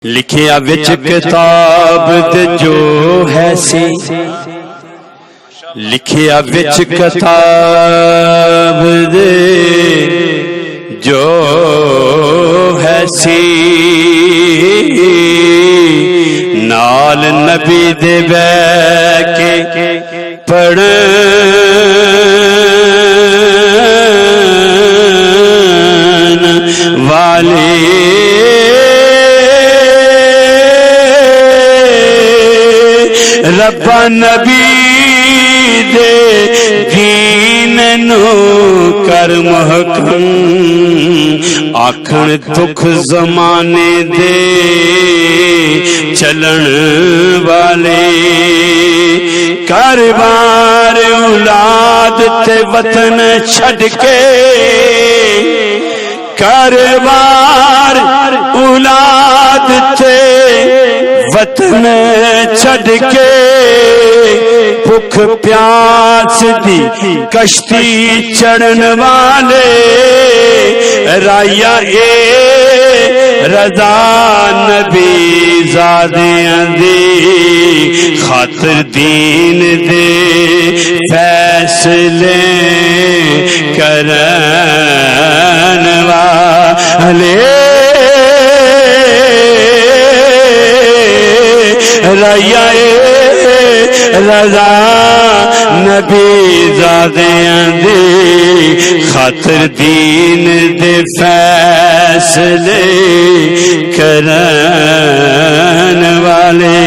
لکھیا وچ کتاب دے جو ہے سی، لکھیا وچ کتاب دے جو ہے سی، نال نبی دے بہ کے پڑھن والے ربا نبی دے دین نو کر محکم، آکھن دکھ زمانے دے چلن والے، کاروبار اولاد تے وطن چھڈ کے، کاروبار اولاد تے وطن چھڈ کے، بھوک پیاس دی کشتی چڑھن والے، رایا اے رضا نبی زادیاں دی خاطر دین دے فیصلے کرن والے، رایا رضا نبی زادیاں دی خاطر دین دے فیصلے کرن والے۔